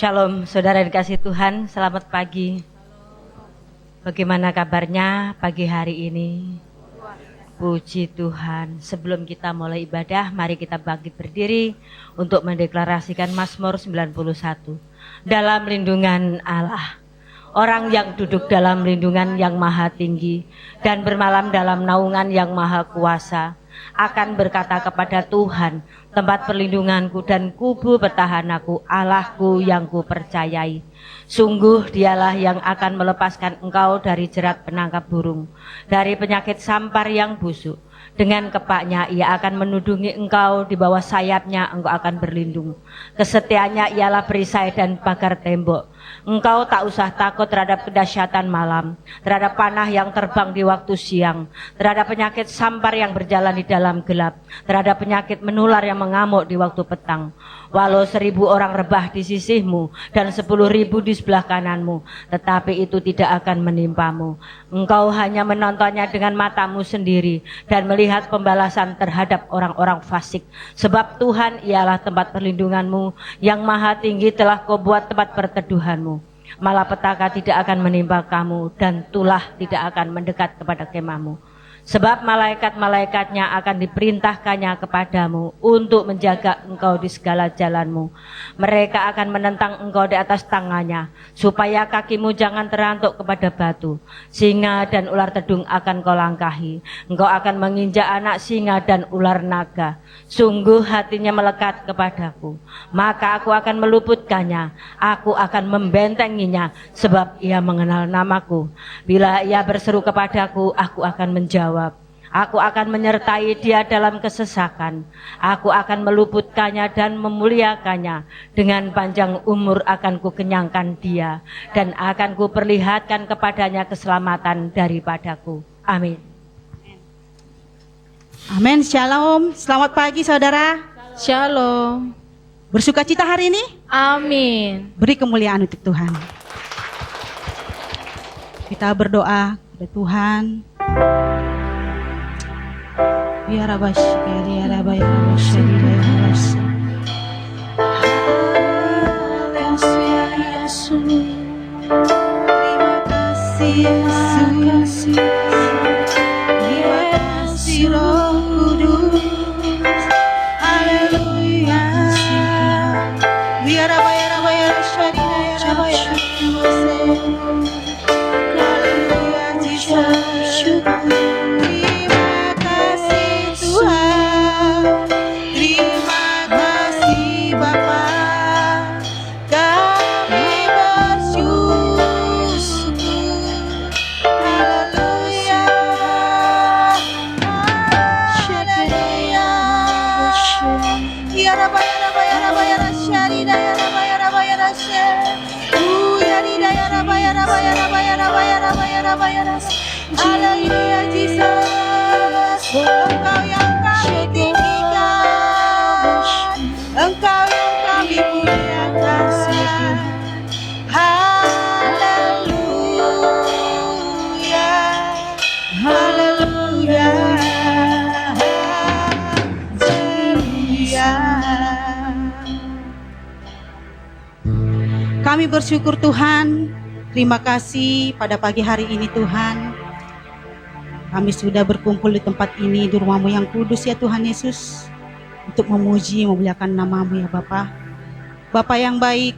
Shalom, saudara dikasih Tuhan, selamat pagi. Bagaimana kabarnya pagi hari ini? Puji Tuhan. Sebelum kita mulai ibadah, mari kita bangkit berdiri untuk mendeklarasikan Mazmur 91. Dalam lindungan Allah, orang yang duduk dalam lindungan yang maha tinggi dan bermalam dalam naungan yang maha kuasa akan berkata kepada Tuhan, tempat perlindunganku dan kubu pertahananku, Allahku yang kupercayai. Sungguh dialah yang akan melepaskan engkau dari jerat penangkap burung, dari penyakit sampar yang busuk. Dengan kepaknya ia akan menudungi engkau, di bawah sayapnya engkau akan berlindung. Kesetiaannya ialah perisai dan pagar tembok. Engkau tak usah takut terhadap kedahsyatan malam, terhadap panah yang terbang di waktu siang, terhadap penyakit sampar yang berjalan di dalam gelap, terhadap penyakit menular yang mengamuk di waktu petang. Walau 1000 orang rebah di sisihmu dan 10.000 di sebelah kananmu, tetapi itu tidak akan menimpamu. Engkau hanya menontonnya dengan matamu sendiri dan melihat pembalasan terhadap orang-orang fasik. Sebab Tuhan ialah tempat perlindunganmu, yang maha tinggi telah kau buat tempat perteduhanmu. Malapetaka tidak akan menimpa kamu dan tulah tidak akan mendekat kepada kemahmu. Sebab malaikat-malaikatnya akan diperintahkannya kepadamu untuk menjaga engkau di segala jalanmu. Mereka akan menentang engkau di atas tangannya, supaya kakimu jangan terantuk kepada batu. Singa dan ular tedung akan kau langkahi. Engkau akan menginjak anak singa dan ular naga. Sungguh hatinya melekat kepadaku, maka aku akan meluputkannya. Aku akan membentenginya, sebab ia mengenal namaku. Bila ia berseru kepadaku, aku akan menjawab. Aku akan menyertai dia dalam kesesakan. Aku akan meluputkannya dan memuliakannya. Dengan panjang umur akan kukenyangkan dia, dan akan kuperlihatkan kepadanya keselamatan daripadaku. Amin. Amin. Shalom. Selamat pagi saudara. Shalom. Bersukacita hari ini? Amin. Beri kemuliaan untuk Tuhan. Kita berdoa kepada Tuhan. Ya Rabbash, ya Rabba, ya Rabbash, ya Rabbash. Terima kasih Yesus. Terima kasih Roh Kudus. Haleluya. Ya Rabba, ya Rabba, ya Rabba, ya Rabba, ya Rabba. Haleluya, Jesus. Haleluya, Jesus. Engkau yang kami tinggikan, Engkau yang kami muliakan. Haleluya, haleluya, haleluya. Kami bersyukur Tuhan. Terima kasih pada pagi hari ini Tuhan. Kami sudah berkumpul di tempat ini, di rumah-Mu yang kudus ya Tuhan Yesus, untuk memuji, memuliakan nama-Mu ya Bapa. Bapa yang baik,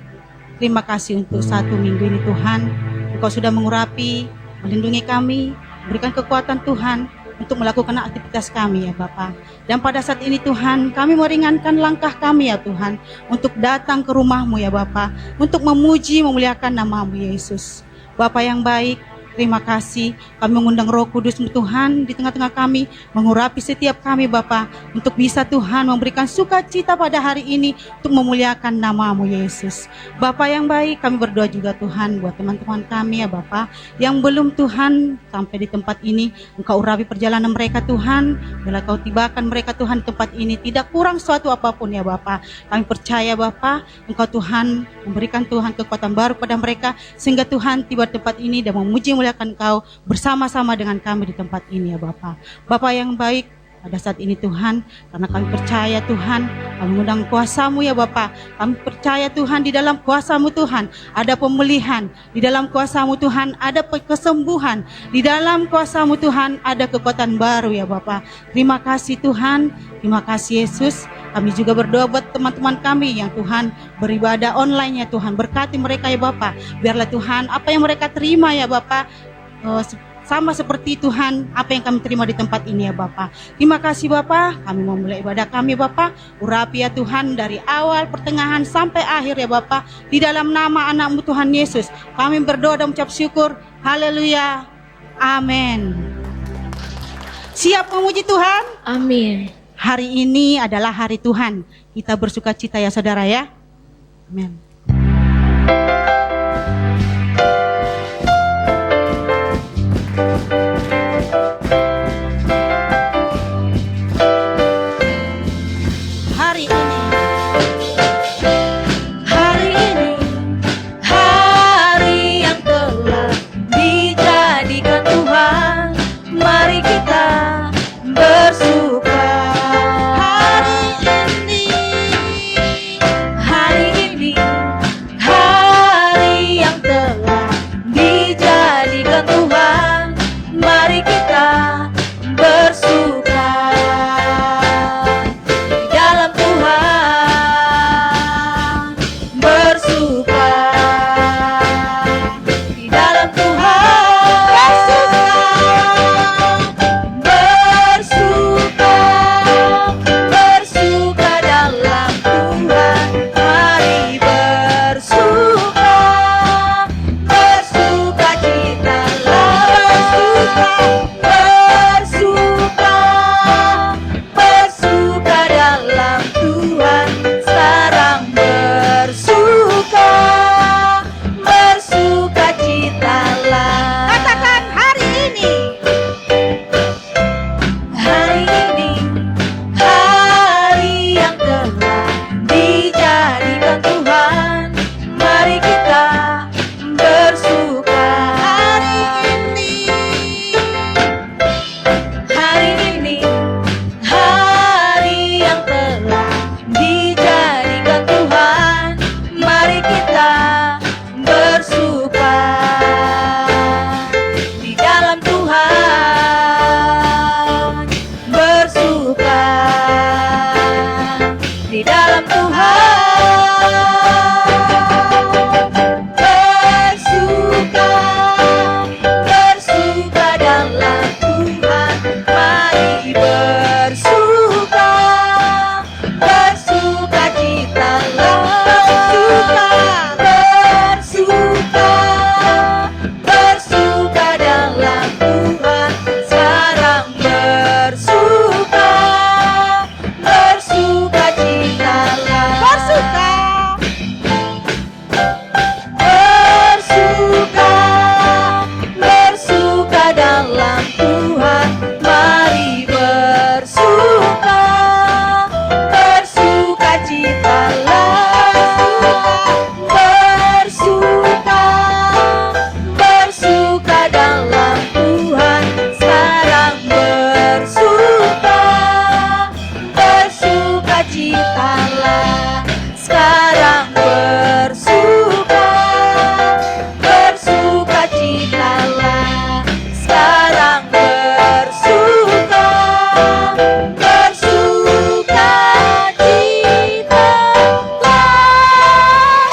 terima kasih untuk 1 minggu ini Tuhan. Engkau sudah mengurapi, melindungi kami, berikan kekuatan Tuhan untuk melakukan aktivitas kami ya Bapa. Dan pada saat ini Tuhan, kami meringankan langkah kami ya Tuhan, untuk datang ke rumah-Mu ya Bapa, untuk memuji, memuliakan nama-Mu Yesus. Bapa yang baik, terima kasih. Kami mengundang Roh Kudus-Mu Tuhan di tengah-tengah kami, mengurapi setiap kami Bapa, untuk bisa Tuhan memberikan sukacita pada hari ini untuk memuliakan nama-Mu Yesus. Bapa yang baik, kami berdoa juga Tuhan buat teman-teman kami ya Bapa, yang belum Tuhan sampai di tempat ini. Engkau urapi perjalanan mereka Tuhan, bila Kau tibakan mereka Tuhan di tempat ini, tidak kurang suatu apapun ya Bapa. Kami percaya Bapa, Engkau Tuhan memberikan Tuhan kekuatan baru pada mereka, sehingga Tuhan tiba di tempat ini dan memuji muliakan Kau bersama-sama dengan kami di tempat ini ya Bapa. Bapa yang baik, pada saat ini Tuhan, karena kami percaya Tuhan, kami mengundang kuasa-Mu ya Bapa. Kami percaya Tuhan, di dalam kuasa-Mu Tuhan ada pemulihan, di dalam kuasa-Mu Tuhan ada kesembuhan, di dalam kuasa-Mu Tuhan ada kekuatan baru ya Bapa. Terima kasih Tuhan, terima kasih Yesus. Kami juga berdoa buat teman-teman kami yang Tuhan beribadah online ya Tuhan. Berkati mereka ya Bapa. Biarlah Tuhan apa yang mereka terima ya Bapa, sama seperti Tuhan apa yang kami terima di tempat ini ya Bapa. Terima kasih Bapa, kami mau mulai ibadah kami Bapa. Urapi ya Tuhan dari awal, pertengahan sampai akhir ya Bapa. Di dalam nama anak-Mu Tuhan Yesus, kami berdoa dan mengucap syukur. Haleluya. Amin. Siap memuji Tuhan? Amin. Hari ini adalah hari Tuhan. Kita bersuka cita ya saudara ya. Amin. Hari ini, hari yang telah dijadikan Tuhan, mari kita bersuka. Hari ini, hari yang telah dijadikan Tuhan, mari kita bersuka. Di dalam Tuhan bersuka. Di dalam Tuhan bersuka. Bersuka dalam Tuhan, mari bersuka. Bersuka citalah, bersuka. Bersuka dalam Tuhan, sekarang bersuka. Bersuka citalah. katakan hari ini. Hari ini, hari yang telah dijadikan Tuhan, mari kita bersuka. Hari ini, hari yang telah dijadikan Tuhan, mari kita bersuka. Di dalam Tuhan bersuka. Di dalam Tuhan bersuka. Bersuka dalam Tuhan, mari bersuka. Bersuka citalah, bersuka. Bersuka dalam Tuhan, sekarang bersuka. Bersuka citalah, bersuka. Bersuka. Bersuka dalam Tuhan, mari bersuka. Bersuka citalah, bersuka. Bersuka dalam Tuhan, sekarang bersuka. Bersuka citalah, sekarang bersuka. Bersuka citalah, sekarang bersuka. Bersuka citalah.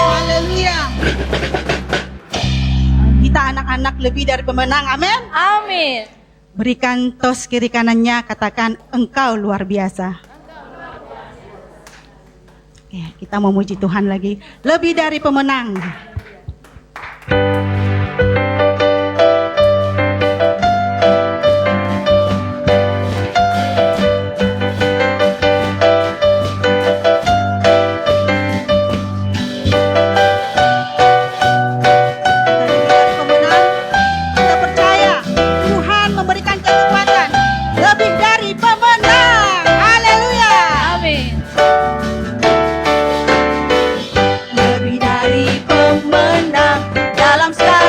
Haleluya. Kita anak-anak lebih dari pemenang. Amin. Amin. Berikan tos kiri kanannya, katakan engkau luar biasa. Oke, kita memuji Tuhan lagi. Lebih dari pemenang. Kita percaya Tuhan memberikan kekuatan lebih dari pemenang. Haleluya. Amin. Lebih dari pemenang dalam segala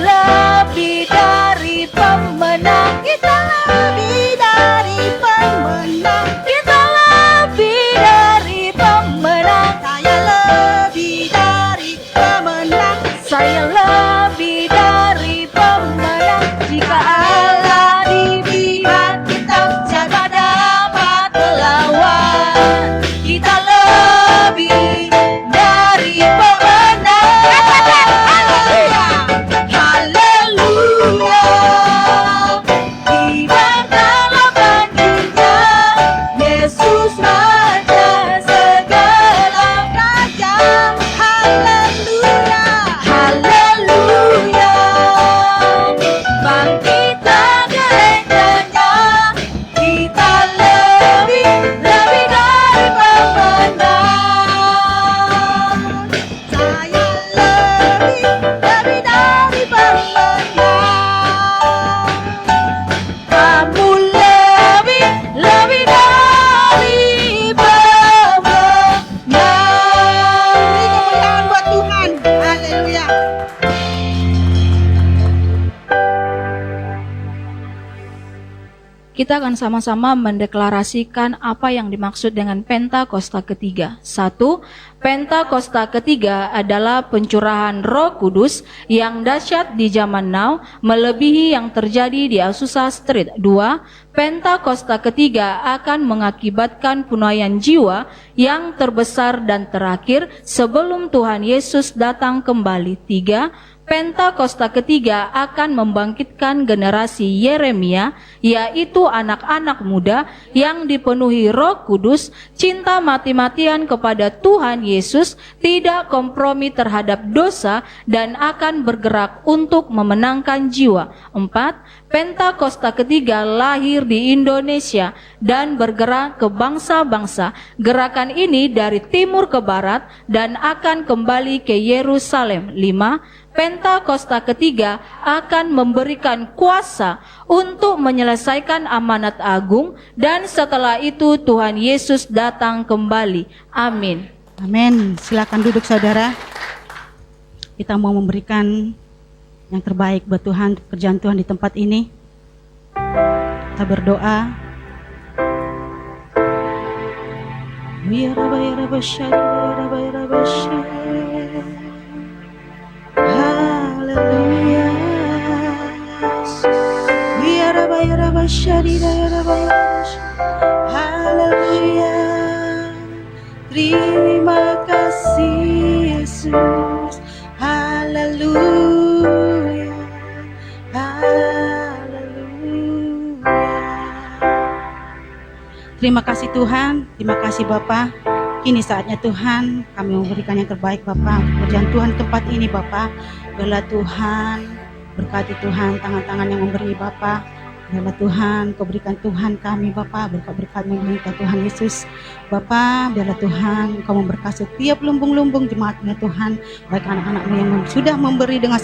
lebih dari pemenang. Kita lebih dari pemenang. Kita lebih dari pemenang. Saya lebih dari pemenang. Saya lebih dari pemenang. Jika Allah di pihak kita, siapa dapat melawan? Kita lebih dari pemenang. Haleluya. Dibacalah banjirnya, Yesus Raja segala Raja, haleluya. Haleluya. Bangkitlah gerejanya, kita lebih dari pemenang. Saya lebih dari pemenang. Kamu lebih dari pemenang. Beri kemuliaan buat Tuhan. Haleluya. Kita akan sama-sama mendeklarasikan apa yang dimaksud dengan Pentakosta ketiga. 1. Pentakosta ketiga adalah pencurahan Roh Kudus yang dahsyat di zaman now, melebihi yang terjadi di Azusa Street. 2. Pentakosta ketiga akan mengakibatkan penuaian jiwa yang terbesar dan terakhir sebelum Tuhan Yesus datang kembali. 3. Pentakosta ketiga akan membangkitkan generasi Yeremia, yaitu anak-anak muda yang dipenuhi Roh Kudus, cinta mati-matian kepada Tuhan Yesus, tidak kompromi terhadap dosa, dan akan bergerak untuk memenangkan jiwa. 4. Pentakosta ketiga lahir di Indonesia dan bergerak ke bangsa-bangsa. Gerakan ini dari timur ke barat dan akan kembali ke Yerusalem. 5. Pentakosta ketiga akan memberikan kuasa untuk menyelesaikan amanat agung, dan setelah itu Tuhan Yesus datang kembali. Amin. Amin. Silakan duduk saudara. Kita mau memberikan yang terbaik buat Tuhan, pekerjaan Tuhan di tempat ini. Kita berdoa. Haleluya. Haleluya. Terima kasih Yesus. Haleluya. Haleluya. Terima kasih Tuhan, terima kasih Bapa. Kini saatnya Tuhan kami memberikan yang terbaik Bapa untuk pekerjaan Tuhan tempat ini Bapa. Biarlah Tuhan, berkati Tuhan tangan-tangan yang memberi Bapa. Biarlah Tuhan, Kau berikan Tuhan kami Bapa, berkat-berkat meminta Tuhan Yesus. Bapa, biarlah Tuhan Kau memberkati setiap lumbung-lumbung jemaatnya Tuhan, baik anak-anak-Mu yang sudah memberi dengan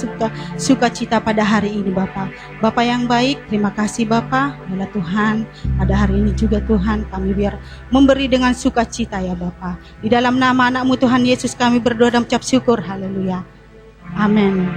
sukacita pada hari ini Bapa. Bapa yang baik, terima kasih Bapa. Biarlah Tuhan, pada hari ini juga Tuhan kami biar memberi dengan sukacita ya Bapa. Di dalam nama anak-Mu Tuhan Yesus kami berdoa dan ucap syukur. Haleluya. Amin.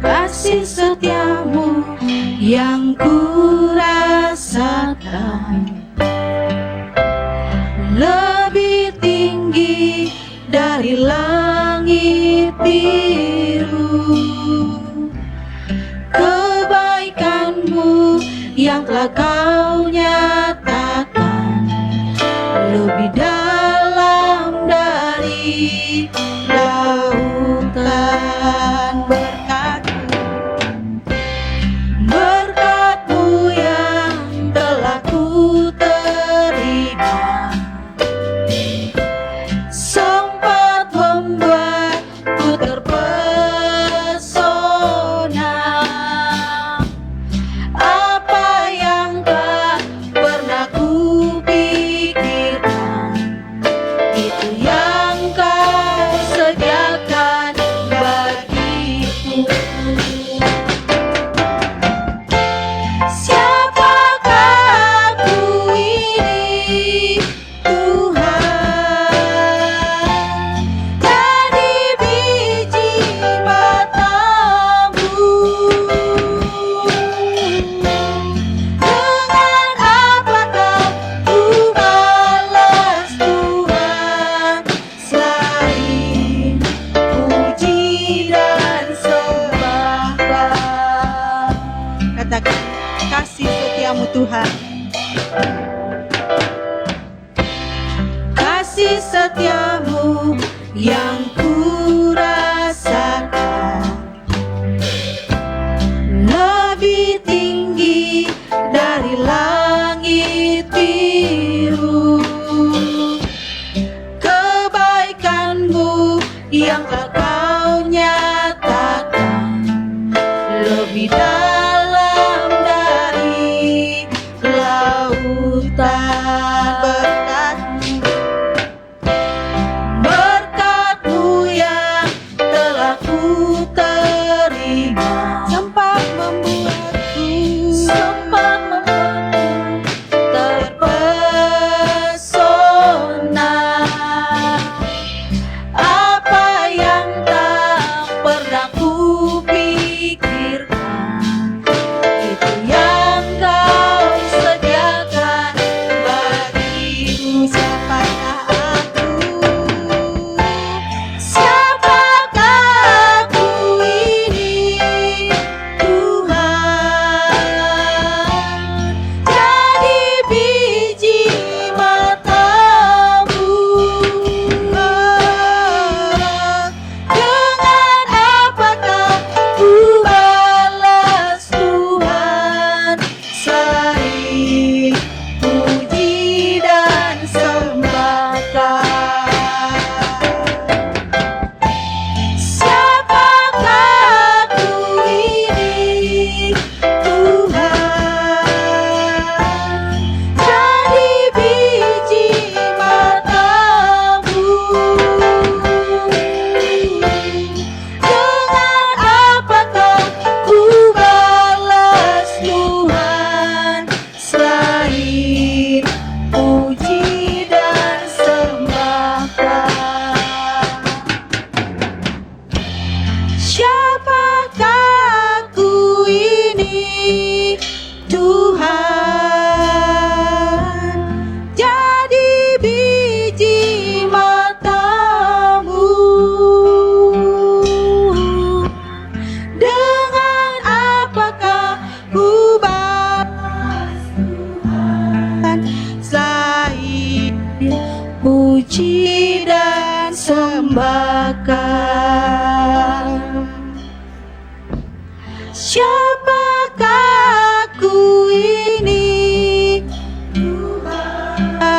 Kasih setiamu yang ku rasakan lebih tinggi dari langit biru. Kebaikanmu yang telah Kau nyatakan lebih dalam dari lautan. Berkat-Mu yang telah ku terima. setiamu yang ku rasakan lebih tinggi dari langit biru. Kebaikanmu yang telah kau nyatakan lebih dalam dari lautan. Berkat-Mu yang telah ku terima sempat membuatku terpesona. Apa yang tak pernah ku pikirkan, itu yang kau sediakan bagiku. Siapakah aku? Siapakah aku ini, Tuhan? Jadi biji mata-Mu. Dengan apakah ku balas Tuhan selain puji dan sembahkan? Siapakah aku ini, Tuhan? Jadi biji mata-Mu. Dengan apakah ku balas Tuhan selain puji dan sembahkan? Siapakah aku ini, Tuhan? Jadi biji mata-Mu. Dengan apakah ku balas Tuhan selain puji dan sembahkan? Siapakah aku ini, Tuhan?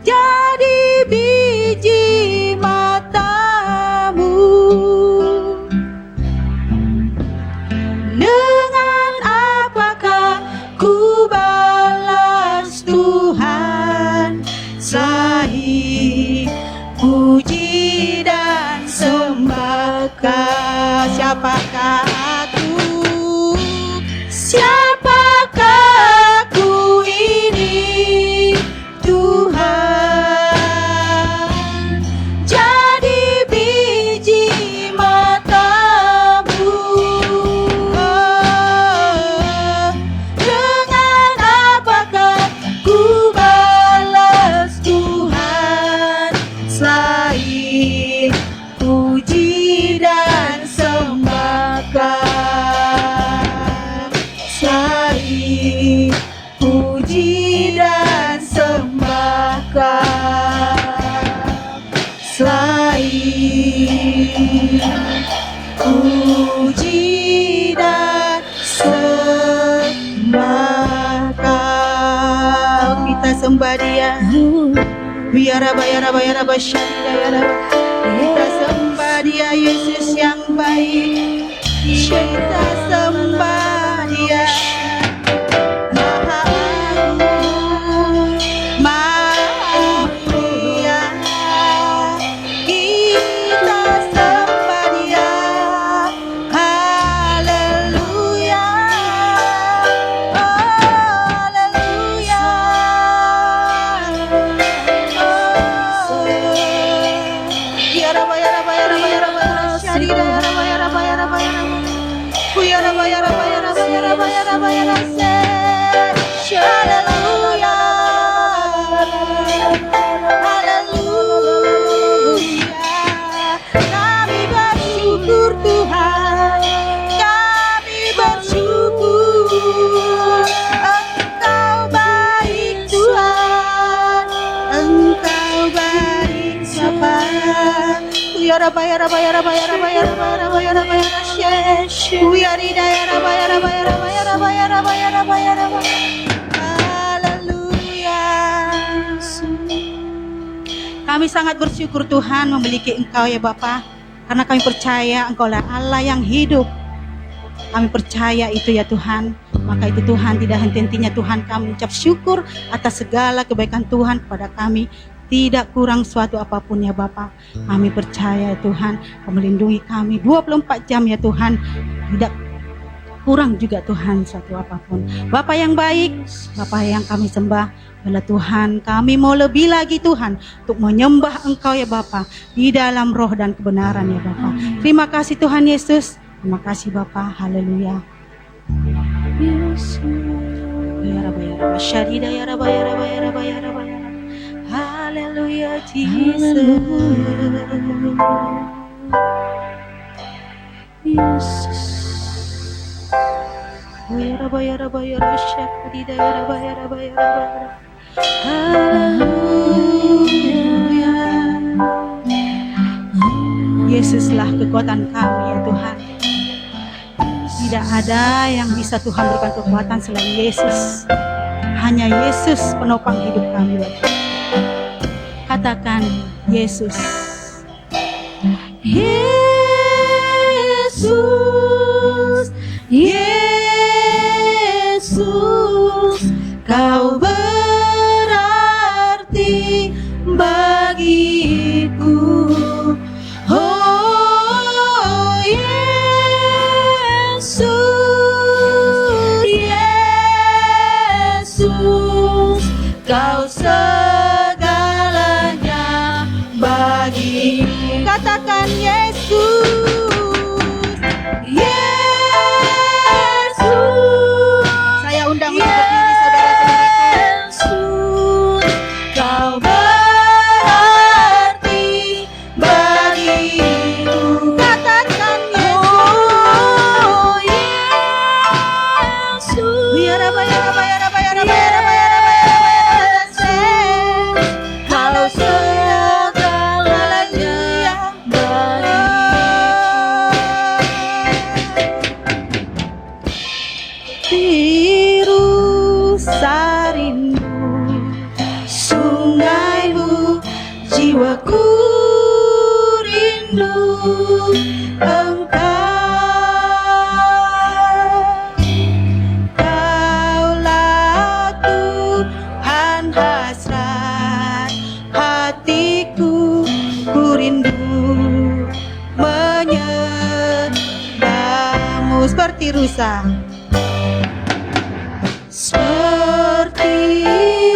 Jadi biji mata-Mu. Dengan apakah ku balas Tuhan selain puji dan sembahkan? Siapakah aku? Siapakah aku ini, Tuhan? Jadi biji mata-Mu. Dengan apakah ku balas Tuhan selain puji dan sembahkan? Selain puji dan sembahkan? Selain puji dan sembahkan. Kita sembah Dia. Biara bayara bayara basyanda yara. Kita sembah Dia, Yesus yang baik. Kita sembah Dia. Maha Agung, Maha Mulia. Kita sembah Dia. Haleluya. Haleluya. Biara bayara bayara bayara bayara. Syarida bayara bayara bayara. Kuyara bayara bayara. Kami sangat bersyukur Tuhan memiliki Engkau ya Bapa, karena kami percaya Engkau adalah Allah yang hidup. Kami percaya itu ya Tuhan. Maka itu Tuhan, tidak henti-hentinya Tuhan kami mengucap syukur atas segala kebaikan Tuhan kepada kami. Tidak kurang suatu apapun ya Bapa. Kami percaya ya Tuhan, Kau melindungi kami 24 jam ya Tuhan. Tidak kurang juga Tuhan suatu apapun. Bapa yang baik, Bapa yang kami sembah adalah Tuhan. Kami mau lebih lagi Tuhan untuk menyembah Engkau ya Bapa di dalam roh dan kebenaran ya Bapa. Terima kasih Tuhan Yesus. Terima kasih Bapa. Haleluya. Haleluya Jesus. Yesuslah kekuatan kami ya Tuhan. Tidak ada yang bisa Tuhan berikan kekuatan selain Yesus. Hanya Yesus penopang hidup kami ya Tuhan. Katakan Yesus. Yesus, Yesus, Kau berarti bagiku. Oh Yesus, Yesus, Kau segalanya bagi. Katakan Yesus, Yesus. Saya undang untuk berdiri saudara-saudaraku. Kau berarti bagiku. Katakan Yesus. Kalau segalanya biru sarindu, sungaimu, jiwaku rindu Engkau. Kaulah Tuhan hasrat hatiku, ku rindu menyembahmu seperti rusa. Seperti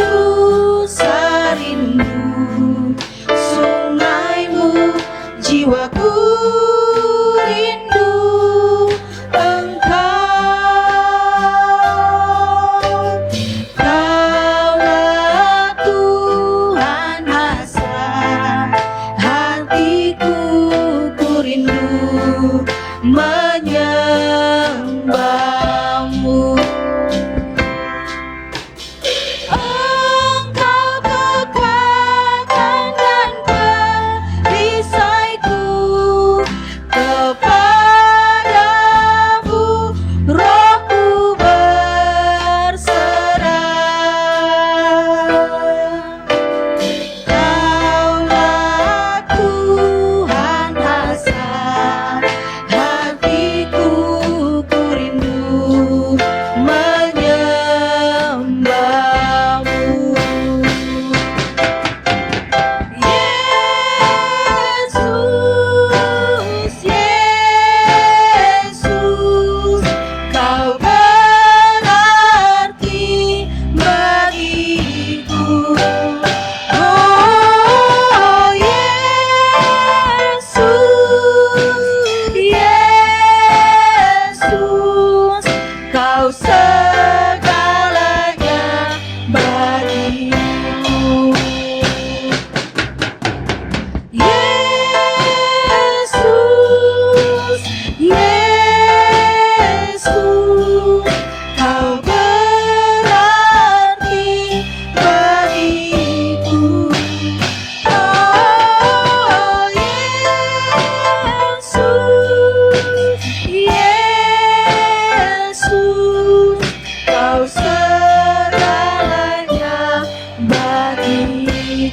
rusa rindu, sungaimu, jiwaku rindu Engkau. Kaulah Tuhan hasrat hatiku, ku rindu menyembah.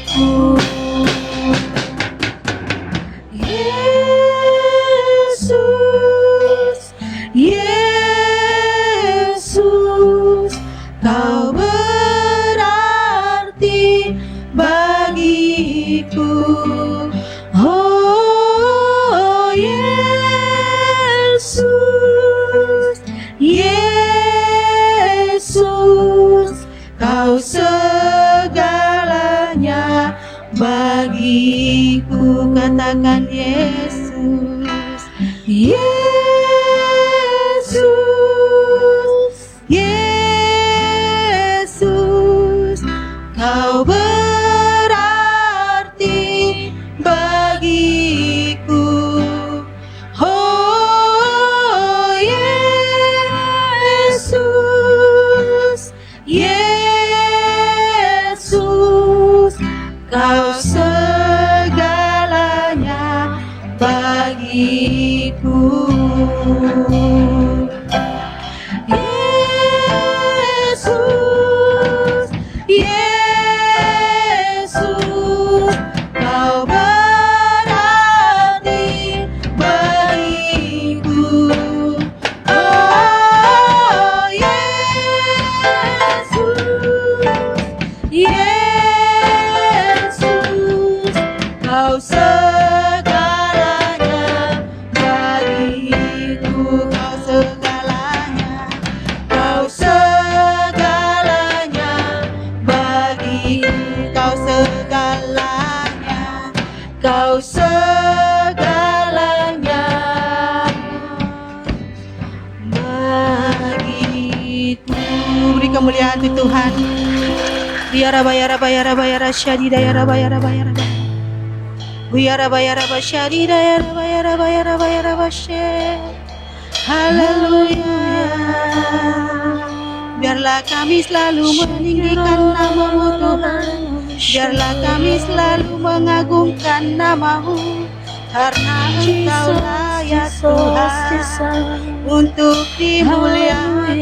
bagiku. Yesus, Yesus, Kau berarti bagiku. Oh Yesus, Yesus, Kau segalanya bagiku. Katakan Yesus, Yesus, Yesus, Kau berarti bagiku. Oh Yesus, Yesus, Kau segalanya bagiku. Yesus, Yesus, Kau berarti bagiku. Oh Yesus, Yesus, Kau segalanya bagiku. Kau segalanya, Kau segalanya bagiku. Kau segalanya, Kau segalanya bagiku. Beri kemuliaan untuk Tuhan. Biara bayara bayara bayara syadida yara bayara bayara. Biara bayara syadida yara bayara bayara bayara basye. Haleluya. Biarlah kami selalu meninggikan nama-Mu Tuhan. Biarlah kami selalu mengagungkan nama-Mu, karena Engkau layak Tuhan untuk dimuliakan.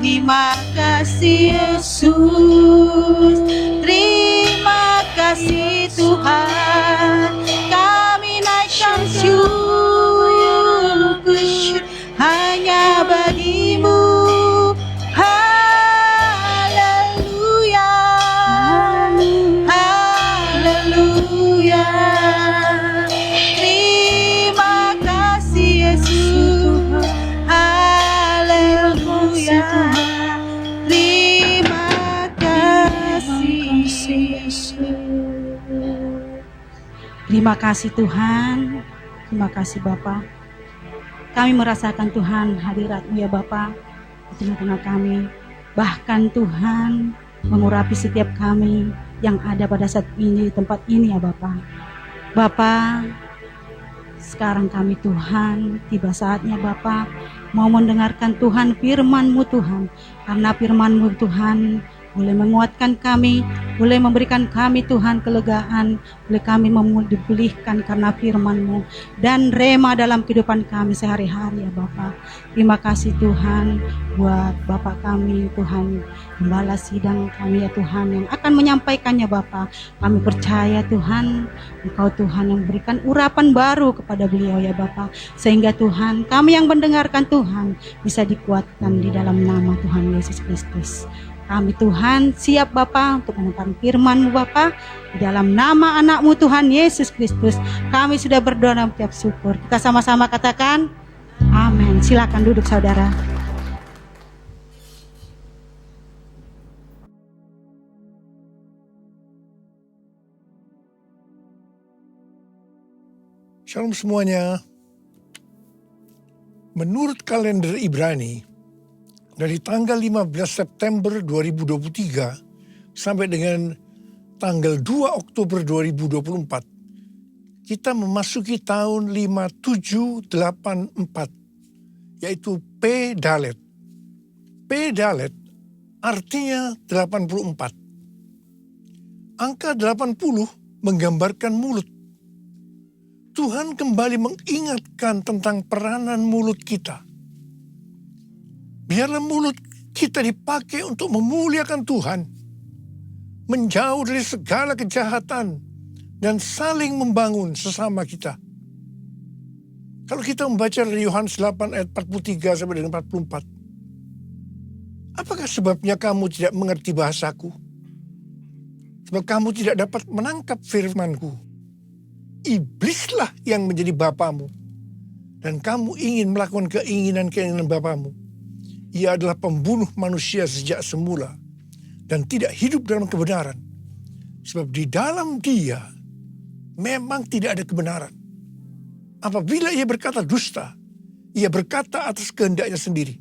Terima kasih Yesus, terima kasih Tuhan. Kami naikkan syukur hanya bagi-Mu. Haleluya, haleluya. Terima kasih Yesus, haleluya. Terima kasih Yesus. Terima kasih Tuhan, terima kasih Bapa. Kami merasakan Tuhan hadirat-Mu ya Bapa di tengah-tengah kami. Bahkan Tuhan mengurapi setiap kami yang ada pada saat ini di tempat ini ya Bapa. Bapa, sekarang kami Tuhan, tiba saatnya Bapa mau mendengarkan Tuhan firman-Mu Tuhan. Karena firman-Mu Tuhan boleh menguatkan kami, boleh memberikan kami Tuhan kelegaan, boleh kami dipulihkan karena firman-Mu dan rema dalam kehidupan kami sehari-hari ya Bapa. Terima kasih Tuhan buat Bapak kami Tuhan, gembala sidang kami ya Tuhan yang akan menyampaikannya Bapa. Kami percaya Tuhan, Engkau Tuhan yang memberikan urapan baru kepada beliau ya Bapa, sehingga Tuhan kami yang mendengarkan Tuhan bisa dikuatkan di dalam nama Tuhan Yesus Kristus. Kami Tuhan siap Bapa untuk mendengarkan firman-Mu Bapa. Di dalam nama anak-Mu Tuhan Yesus Kristus kami sudah berdoa dan mengucap syukur. Kita sama-sama katakan amin. Silakan duduk saudara. Shalom semuanya. Menurut kalender Ibrani, dari tanggal 15 September 2023 sampai dengan tanggal 2 Oktober 2024, kita memasuki tahun 5784, yaitu P Dalet. P Dalet artinya 84. Angka 80 menggambarkan mulut. Tuhan kembali mengingatkan tentang peranan mulut kita. Biarlah mulut kita dipakai untuk memuliakan Tuhan, menjauh dari segala kejahatan, dan saling membangun sesama kita. Kalau kita membaca dari Yohanes 8 ayat 43 sampai dengan 44, apakah sebabnya kamu tidak mengerti bahasaku? Sebab kamu tidak dapat menangkap firmanku. Iblislah yang menjadi bapamu, dan kamu ingin melakukan keinginan-keinginan bapamu. Ia adalah pembunuh manusia sejak semula, dan tidak hidup dalam kebenaran. Sebab di dalam dia memang tidak ada kebenaran. Apabila ia berkata dusta, ia berkata atas kehendaknya sendiri.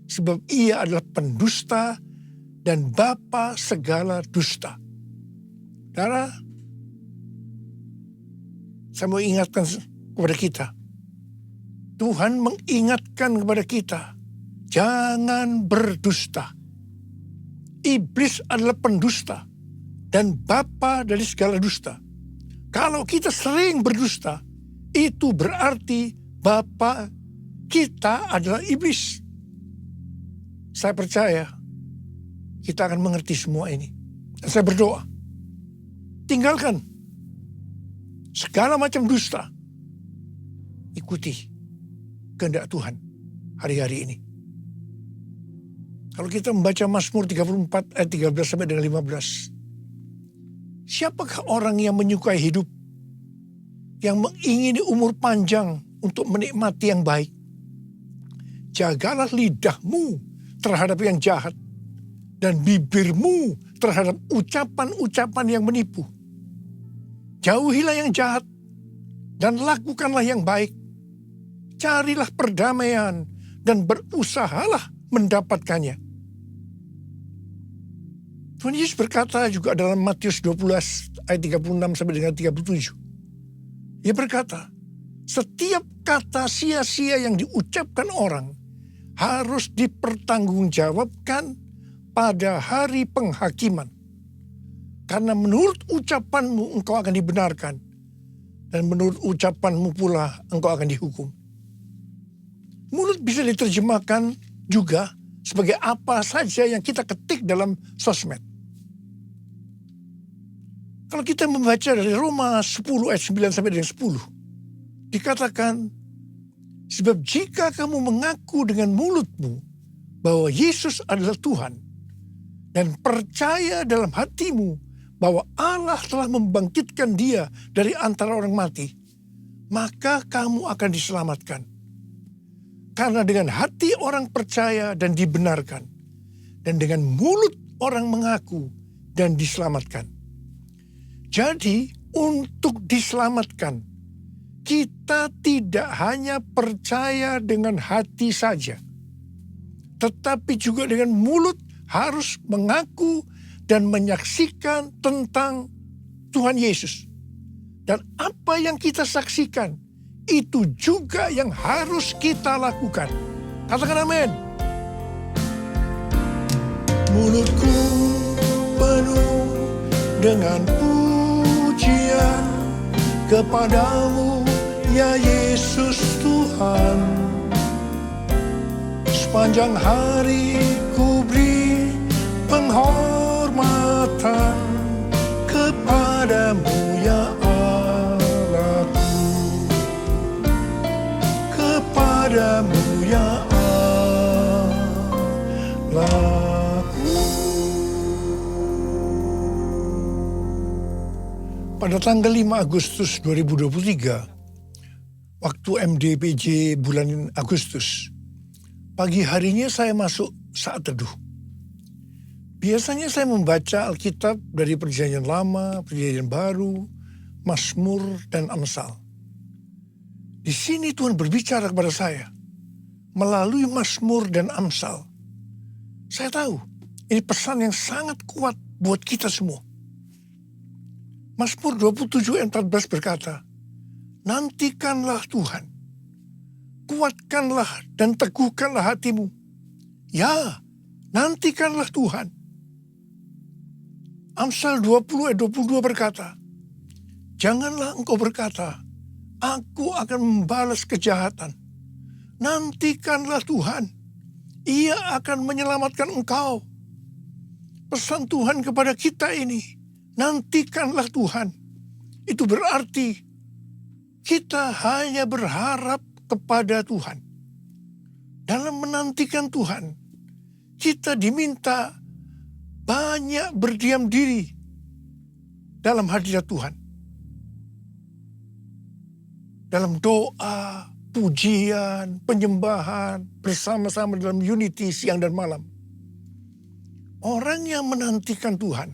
Sebab ia adalah pendusta dan bapa segala dusta. Saudara, saya mau ingatkan kepada kita. Tuhan mengingatkan kepada kita, jangan berdusta. Iblis adalah pendusta dan bapa dari segala dusta. Kalau kita sering berdusta, itu berarti bapa kita adalah iblis. Saya percaya kita akan mengerti semua ini. Dan saya berdoa, tinggalkan segala macam dusta. Ikuti kehendak Tuhan hari-hari ini. Kalau kita membaca Mazmur 34 ayat 13 sampai dengan 15. Siapakah orang yang menyukai hidup, yang mengingini umur panjang untuk menikmati yang baik? Jagalah lidahmu terhadap yang jahat, dan bibirmu terhadap ucapan-ucapan yang menipu. Jauhilah yang jahat, dan lakukanlah yang baik. Carilah perdamaian, dan berusahalah mendapatkannya. Tuhan Yesus berkata juga dalam Matius 12 ayat 36 sampai dengan 37. Ia berkata, setiap kata sia-sia yang diucapkan orang harus dipertanggungjawabkan pada hari penghakiman. Karena menurut ucapanmu engkau akan dibenarkan, dan menurut ucapanmu pula engkau akan dihukum. Mulut bisa diterjemahkan juga sebagai apa saja yang kita ketik dalam sosmed. Kalau kita membaca dari Roma 10 ayat 9 sampai dengan 10. Dikatakan, sebab jika kamu mengaku dengan mulutmu bahwa Yesus adalah Tuhan, dan percaya dalam hatimu bahwa Allah telah membangkitkan dia dari antara orang mati, maka kamu akan diselamatkan. Karena dengan hati orang percaya dan dibenarkan, dan dengan mulut orang mengaku dan diselamatkan. Jadi untuk diselamatkan, kita tidak hanya percaya dengan hati saja, tetapi juga dengan mulut harus mengaku dan menyaksikan tentang Tuhan Yesus. Dan apa yang kita saksikan, itu juga yang harus kita lakukan. Katakan amin. Mulutku penuh dengan pujian kepadamu, ya Yesus Tuhan. Sepanjang hari ku beri penghormatan kepadamu, ya Allahku. Kepadamu, ya Allahku. Pada tanggal 5 Agustus 2023, waktu MDPJ bulan Agustus, pagi harinya saya masuk saat teduh. Biasanya saya membaca Alkitab dari Perjanjian Lama, Perjanjian Baru, Mazmur, dan Amsal. Di sini Tuhan berbicara kepada saya melalui Mazmur dan Amsal. Saya tahu ini pesan yang sangat kuat buat kita semua. Mazmur 27 ayat 14 berkata, nantikanlah Tuhan, kuatkanlah dan teguhkanlah hatimu. Ya, nantikanlah Tuhan. Amsal 20 ayat 22 berkata, janganlah engkau berkata, aku akan membalas kejahatan. Nantikanlah Tuhan, Ia akan menyelamatkan engkau. pesan Tuhan kepada kita ini, nantikanlah Tuhan. Itu berarti kita hanya berharap kepada Tuhan. Dalam menantikan Tuhan, kita diminta banyak berdiam diri dalam hadirat Tuhan. Dalam doa, pujian, penyembahan, bersama-sama dalam unity siang dan malam. Orang yang menantikan Tuhan,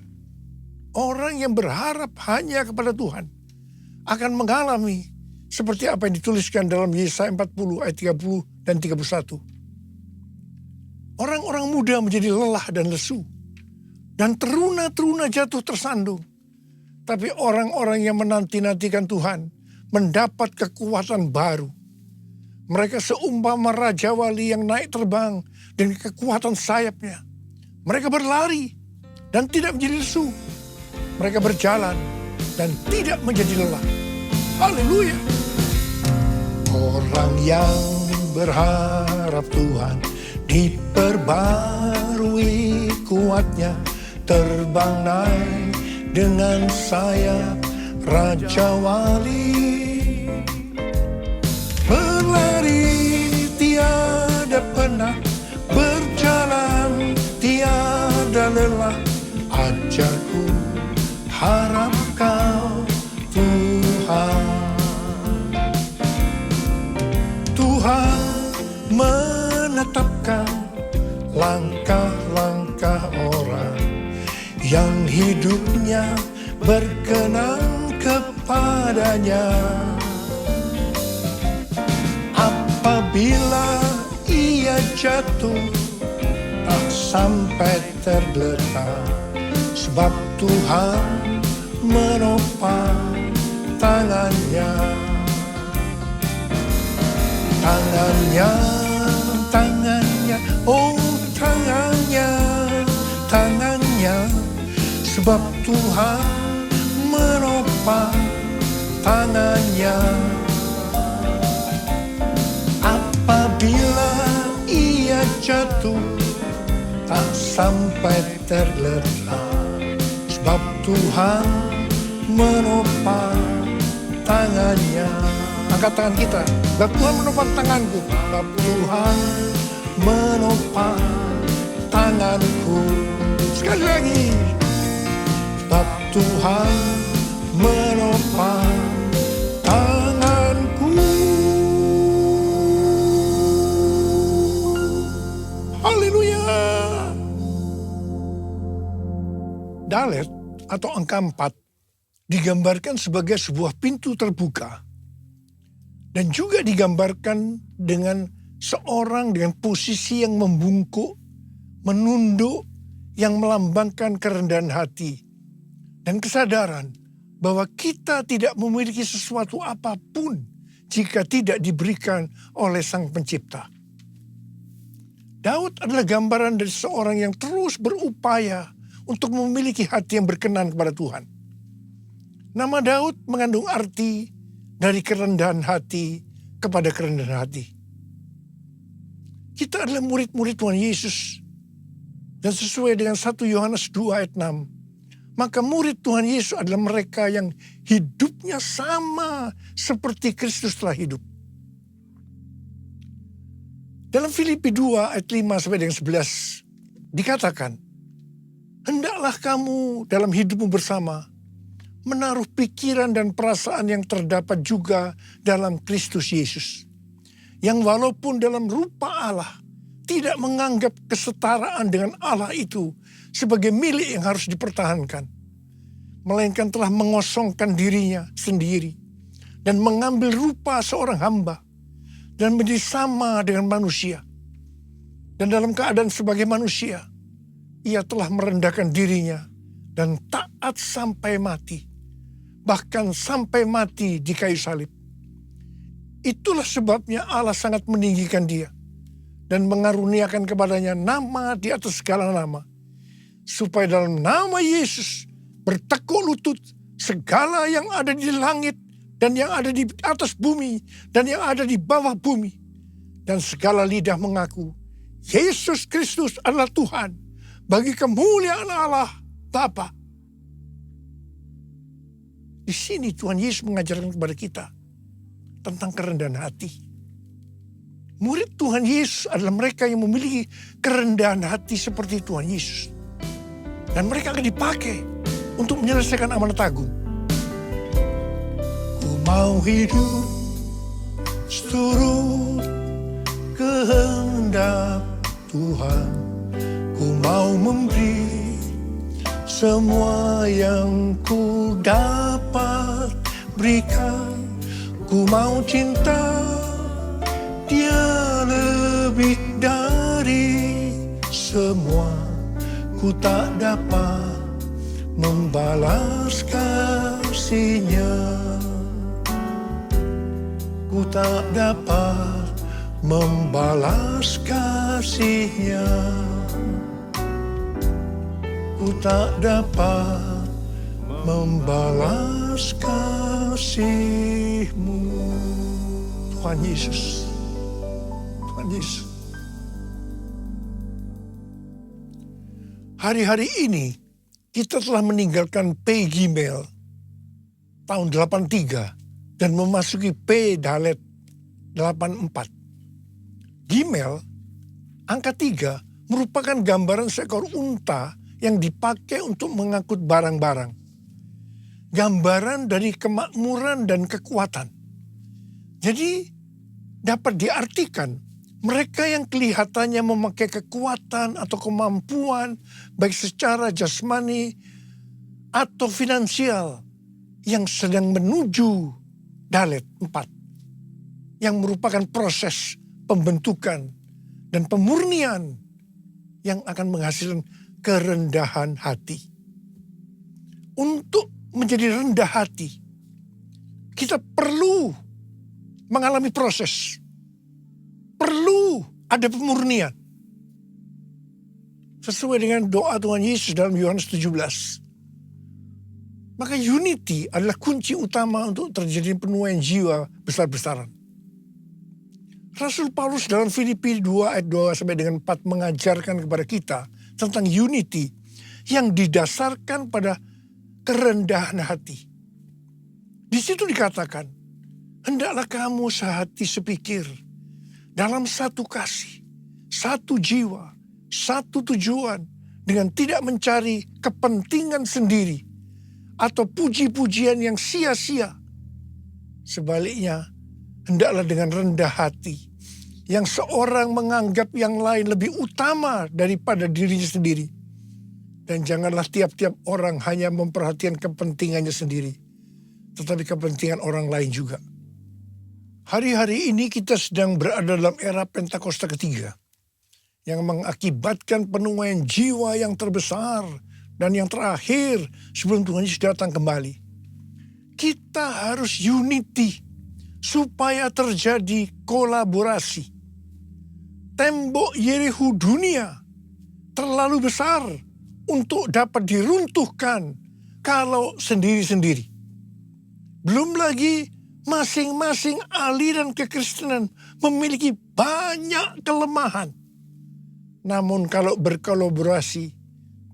orang yang berharap hanya kepada Tuhan, akan mengalami seperti apa yang dituliskan dalam Yesaya 40 ayat 30 dan 31. Orang-orang muda menjadi lelah dan lesu, dan teruna-teruna jatuh tersandung. Tapi orang-orang yang menanti-nantikan Tuhan mendapat kekuatan baru. Mereka seumpama Raja Wali yang naik terbang dengan kekuatan sayapnya. Mereka berlari dan tidak menjadi lesu. Mereka berjalan dan tidak menjadi lelah. Haleluya. Orang yang berharap Tuhan diperbarui kuatnya, terbang naik dengan sayap Raja Wali. Berlari tiada penat, berjalan tiada lelah. Ajarku harap kau Tuhan. Tuhan menetapkan langkah-langkah orang yang hidupnya berkenan kepadanya. Apabila ia jatuh, tak sampai tergeletak, sebab Tuhan menopang tangannya. Tangannya, tangannya, oh tangannya, tangannya, sebab Tuhan menopang tangannya. Apabila ia jatuh, tak sampai tergeletak, sebab Tuhan menopang tangannya. Angkat tangan kita, sebab Tuhan menopang tanganku, sebab Tuhan menopang tanganku. Sekali lagi, sebab Tuhan menopang tanganku. Haleluya. Dalet atau angka 4 digambarkan sebagai sebuah pintu terbuka. Dan juga digambarkan dengan seorang dengan posisi yang membungkuk, menunduk, yang melambangkan kerendahan hati. Dan kesadaran bahwa kita tidak memiliki sesuatu apapun jika tidak diberikan oleh Sang Pencipta. Daud adalah gambaran dari seorang yang terus berupaya untuk memiliki hati yang berkenan kepada Tuhan. Nama Daud mengandung arti dari kerendahan hati kepada kerendahan hati. Kita adalah murid-murid Tuhan Yesus. Dan sesuai dengan 1 Yohanes 2 ayat 6. Maka murid Tuhan Yesus adalah mereka yang hidupnya sama seperti Kristus telah hidup. Dalam Filipi 2 ayat 5 sampai dengan 11 dikatakan, hendaklah kamu dalam hidupmu bersama menaruh pikiran dan perasaan yang terdapat juga dalam Kristus Yesus. Yang walaupun dalam rupa Allah, tidak menganggap kesetaraan dengan Allah itu sebagai milik yang harus dipertahankan. Melainkan telah mengosongkan dirinya sendiri dan mengambil rupa seorang hamba dan menjadi sama dengan manusia. Dan dalam keadaan sebagai manusia, ia telah merendahkan dirinya dan taat sampai mati. Bahkan sampai mati di kayu salib. Itulah sebabnya Allah sangat meninggikan dia dan mengaruniakan kepadanya nama di atas segala nama, supaya dalam nama Yesus bertekuk lutut segala yang ada di langit dan yang ada di atas bumi dan yang ada di bawah bumi, dan segala lidah mengaku Yesus Kristus adalah Tuhan, bagi kemuliaan Allah Bapa. Di sini Tuhan Yesus mengajarkan kepada kita tentang kerendahan hati. Murid Tuhan Yesus adalah mereka yang memiliki kerendahan hati seperti Tuhan Yesus. Dan mereka akan dipakai untuk menyelesaikan amanat agung. Ku mau hidup seturut kehendak Tuhan. Ku mau memberi semua yang ku dapat berikan. Ku mau cinta Dia lebih dari semua. Ku tak dapat membalas kasih-Nya. Ku tak dapat membalas kasih-Nya. Ku tak dapat membalas kasih-Mu. Tuhan Yesus. Tuhan Yesus. Hari-hari ini kita telah meninggalkan P Gimel tahun 83 dan memasuki P Dalet 84. Gimel, angka 3, merupakan gambaran seekor unta yang dipakai untuk mengangkut barang-barang. Gambaran dari kemakmuran dan kekuatan. Jadi dapat diartikan mereka yang kelihatannya memakai kekuatan atau kemampuan baik secara jasmani atau finansial yang sedang menuju Dalet 4 yang merupakan proses pembentukan dan pemurnian yang akan menghasilkan kerendahan hati. Untuk menjadi rendah hati, kita perlu mengalami proses. Perlu ada pemurnian. Sesuai dengan doa Tuhan Yesus dalam Yohanes 17. Maka unity adalah kunci utama untuk terjadi penuaian jiwa besar-besaran. Rasul Paulus dalam Filipi 2 ayat 2 sampai dengan 4 mengajarkan kepada kita tentang unity yang didasarkan pada kerendahan hati. Di situ dikatakan, hendaklah kamu sehati sepikir dalam satu kasih, satu jiwa, satu tujuan, dengan tidak mencari kepentingan sendiri atau puji-pujian yang sia-sia. Sebaliknya, hendaklah dengan rendah hati, yang seorang menganggap yang lain lebih utama daripada dirinya sendiri. Dan janganlah tiap-tiap orang hanya memperhatikan kepentingannya sendiri, tetapi kepentingan orang lain juga. Hari-hari ini kita sedang berada dalam era Pentakosta ketiga yang mengakibatkan penuaian jiwa yang terbesar dan yang terakhir sebelum Tuhan Yesus datang kembali. Kita harus unity supaya terjadi kolaborasi. Tembok Yerikho dunia terlalu besar untuk dapat diruntuhkan kalau sendiri-sendiri. Belum lagi masing-masing aliran kekristenan memiliki banyak kelemahan. Namun kalau berkolaborasi,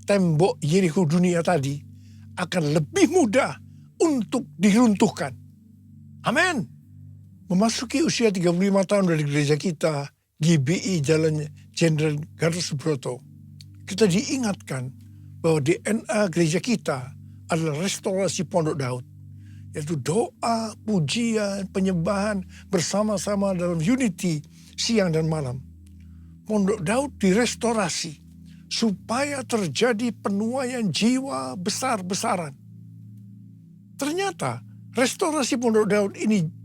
tembok Yerikho dunia tadi akan lebih mudah untuk diruntuhkan. Amin. Memasuki usia 35 tahun dari gereja kita, GBI Jalan Jenderal Gatot Subroto, kita diingatkan bahwa DNA gereja kita adalah restorasi Pondok Daud. Yaitu doa, pujian, penyembahan bersama-sama dalam unity siang dan malam. Pondok Daud direstorasi supaya terjadi penuaian jiwa besar-besaran. Ternyata restorasi Pondok Daud ini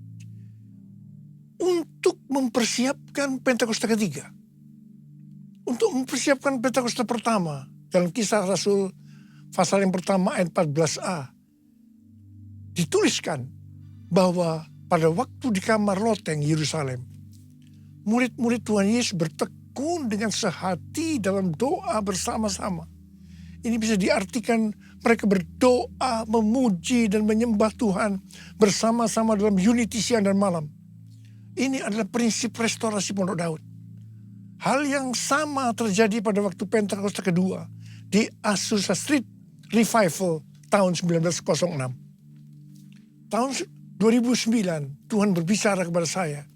untuk mempersiapkan Pentakosta ketiga. Untuk mempersiapkan Pentakosta pertama dalam Kisah Rasul pasal yang pertama ayat 14a. Dituliskan bahwa pada waktu di kamar loteng Yerusalem, murid-murid Tuhan Yesus bertekun dengan sehati dalam doa bersama-sama. Ini bisa diartikan mereka berdoa, memuji dan menyembah Tuhan bersama-sama dalam unity siang dan malam. Ini adalah prinsip restorasi Pondok Daud. Hal yang sama terjadi pada waktu Pentakosta kedua di Azusa Street Revival tahun 1906. Tahun 2009 Tuhan berbicara kepada saya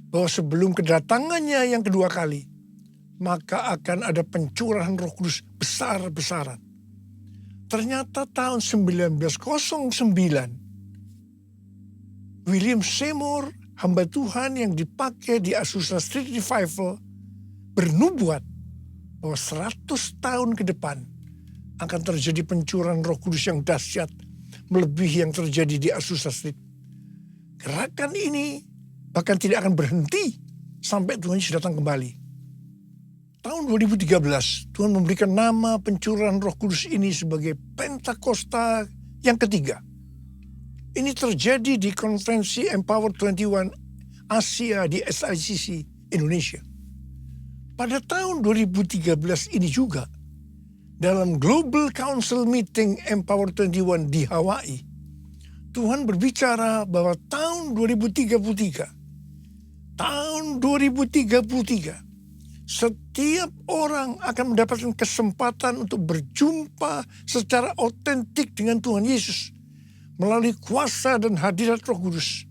bahwa sebelum kedatangannya yang kedua kali, maka akan ada pencurahan Roh Kudus besar-besaran. Ternyata tahun 1909, William Seymour, hamba Tuhan yang dipakai di Azusa Street Revival, bernubuat bahwa 100 tahun ke depan akan terjadi pencurahan Roh Kudus yang dahsyat, melebihi yang terjadi di Azusa Street. Gerakan ini bahkan tidak akan berhenti sampai Tuhan Yesus datang kembali. Tahun 2013, Tuhan memberikan nama pencurahan Roh Kudus ini sebagai Pentakosta yang ketiga. Ini terjadi di konferensi Empower 21 Asia di SICC Indonesia. Pada tahun 2013 ini juga, dalam Global Council Meeting Empower 21 di Hawaii, Tuhan berbicara bahwa tahun 2033, setiap orang akan mendapatkan kesempatan untuk berjumpa secara otentik dengan Tuhan Yesus melalui kuasa dan hadirat Roh Kudus.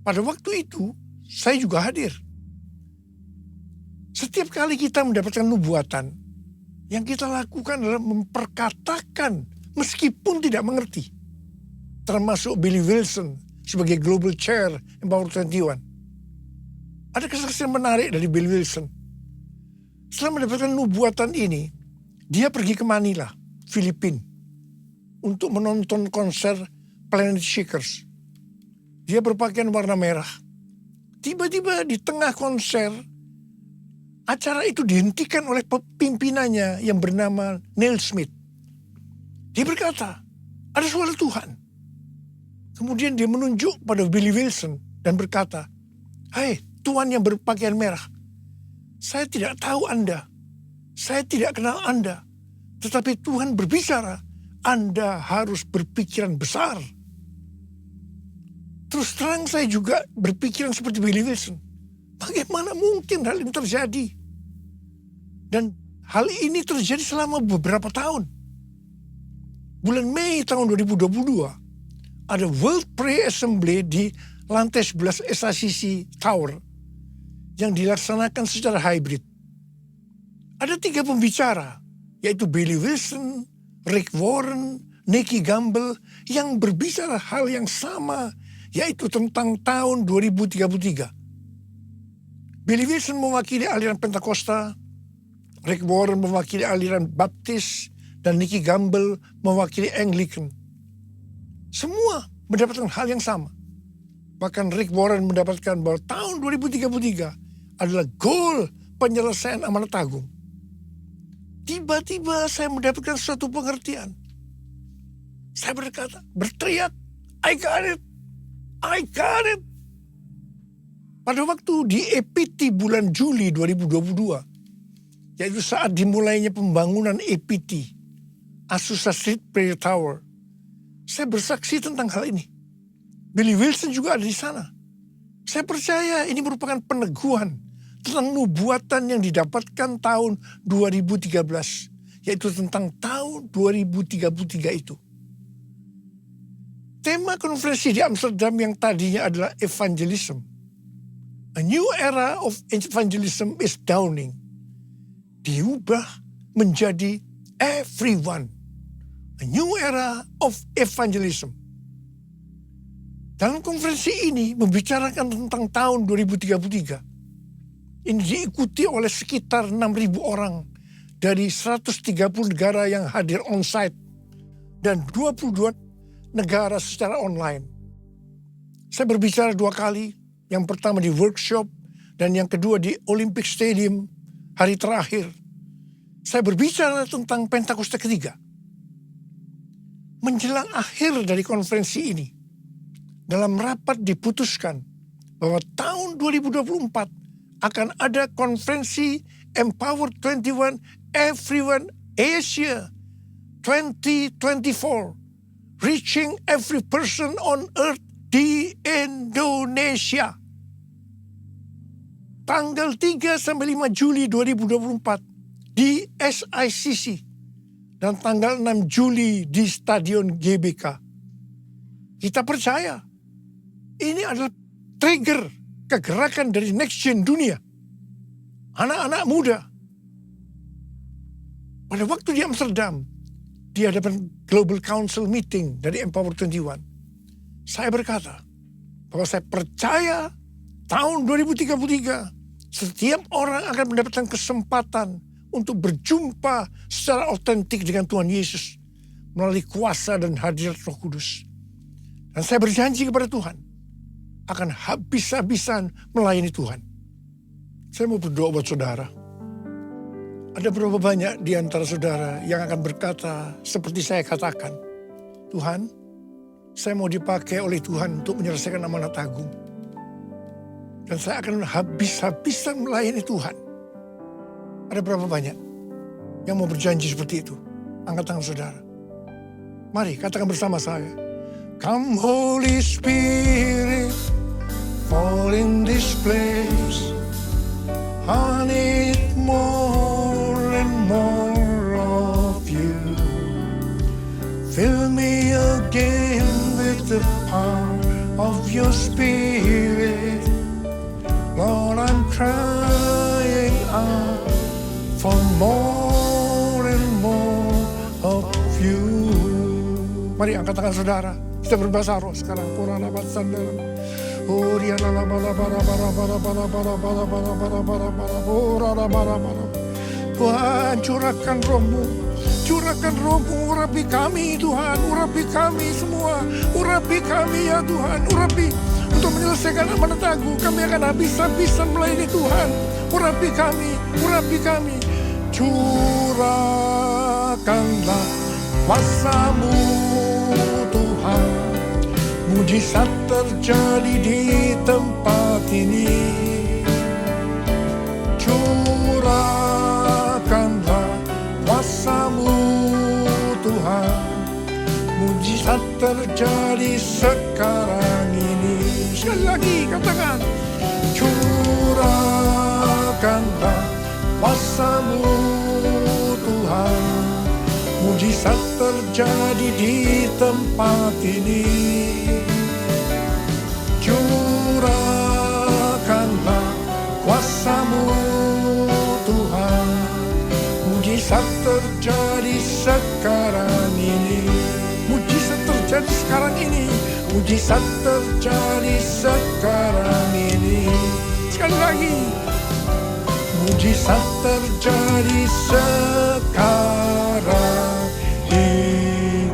Pada waktu itu, saya juga hadir. Setiap kali kita mendapatkan nubuatan, yang kita lakukan adalah memperkatakan meskipun tidak mengerti. Termasuk Billy Wilson sebagai Global Chair Empower 21. Ada kesaksian menarik dari Billy Wilson. Setelah mendapatkan nubuatan ini, dia pergi ke Manila, Filipina, untuk menonton konser Planet Shakers. Dia berpakaian warna merah. Tiba-tiba di tengah konser, acara itu dihentikan oleh pimpinannya yang bernama Neil Smith. Dia berkata, ada suara Tuhan. Kemudian dia menunjuk pada Billy Wilson dan berkata, "Hai, Tuhan yang berpakaian merah, saya tidak tahu Anda, saya tidak kenal Anda, tetapi Tuhan berbicara, Anda harus berpikiran besar." Terus terang saya juga berpikiran seperti Billy Wilson. Bagaimana mungkin hal ini terjadi? Dan hal ini terjadi selama beberapa tahun. Bulan Mei tahun 2022, ada World Prayer Assembly di lantai 11 SICC Tower yang dilaksanakan secara hybrid. Ada 3 pembicara, yaitu Billy Wilson, Rick Warren, Nicky Gamble, yang berbicara hal yang sama, yaitu tentang tahun 2033. Billy Wilson mewakili aliran Pentakosta, Rick Warren mewakili aliran Baptis, dan Nicky Gamble mewakili Anglican. Semua mendapatkan hal yang sama. Bahkan Rick Warren mendapatkan bahwa tahun 2033 adalah goal penyelesaian amanat agung. Tiba-tiba saya mendapatkan suatu pengertian. Saya berteriak, I got it, I got it. Pada waktu di EPT bulan Juli 2022, yaitu saat dimulainya pembangunan EPT, Azusa Street Prayer Tower, saya bersaksi tentang hal ini. Billy Wilson juga ada di sana. Saya percaya ini merupakan peneguhan tentang nubuatan yang didapatkan tahun 2013, yaitu tentang tahun 2033 itu. Tema konferensi di Amsterdam yang tadinya adalah evangelism. A new era of evangelism is dawning. Diubah menjadi everyone. A new era of evangelism. Dalam konferensi ini membicarakan tentang tahun 2033. Ini diikuti oleh sekitar 6.000 orang dari 130 negara yang hadir on-site dan 22 negara secara online. Saya berbicara 2 kali, yang pertama di workshop dan yang kedua di Olympic Stadium hari terakhir. Saya berbicara tentang Pentakosta ketiga. Menjelang akhir dari konferensi ini, dalam rapat diputuskan bahwa tahun 2024 akan ada konferensi Empower 21 Everyone Asia 2024, reaching every person on earth di Indonesia. Tanggal 3 sampai 5 Juli 2024 di SICC dan tanggal 6 Juli di Stadion GBK. Kita percaya ini adalah trigger kegerakan dari next gen dunia. Anak-anak muda. Pada waktu di Amsterdam, di hadapan Global Council Meeting dari Empower 21, saya berkata bahwa saya percaya tahun 2033 setiap orang akan mendapatkan kesempatan untuk berjumpa secara otentik dengan Tuhan Yesus melalui kuasa dan hadirat Roh Kudus. Dan saya berjanji kepada Tuhan akan habis-habisan melayani Tuhan. Saya mau berdoa buat saudara. Ada berapa banyak di antara saudara yang akan berkata seperti saya katakan, Tuhan, saya mau dipakai oleh Tuhan untuk menyelesaikan amanat agung. Dan saya akan habis-habisan melayani Tuhan. Ada berapa banyak yang mau berjanji seperti itu? Angkat tangan saudara. Mari katakan bersama saya. Come Holy Spirit, fall in this place. I need more and more of you. Fill me again with the power of your Spirit. Lord, I'm crying out for more and more of you. Mari angkat tangan saudara. Kita berbahasa roh sekarang. Kurang dapat sandal. Tuhan, curahkan rohmu. Curahkan rohmu, urapi kami Tuhan. Urapi kami semua. Urapi kami ya Tuhan. Urapi untuk menyelesaikan amanat agung. Kami akan habis-habisan melayani Tuhan. Urapi kami. Urapi kami. Curahkanlah kuasa-Mu Tuhan. Mujizat terjadi di tempat ini. Curahkanlah kuasa-Mu Tuhan. Mujizat terjadi sekarang ini. Sekali lagi katakan. Curahkanlah kuasa-Mu Tuhan. Mujizat terjadi di tempat ini. Curahkanlah kuasa-Mu Tuhan. Mujizat terjadi sekarang ini. Mujizat terjadi sekarang ini. Mujizat terjadi sekarang ini. Sekali lagi. Mujizat terjadi sekarang ini.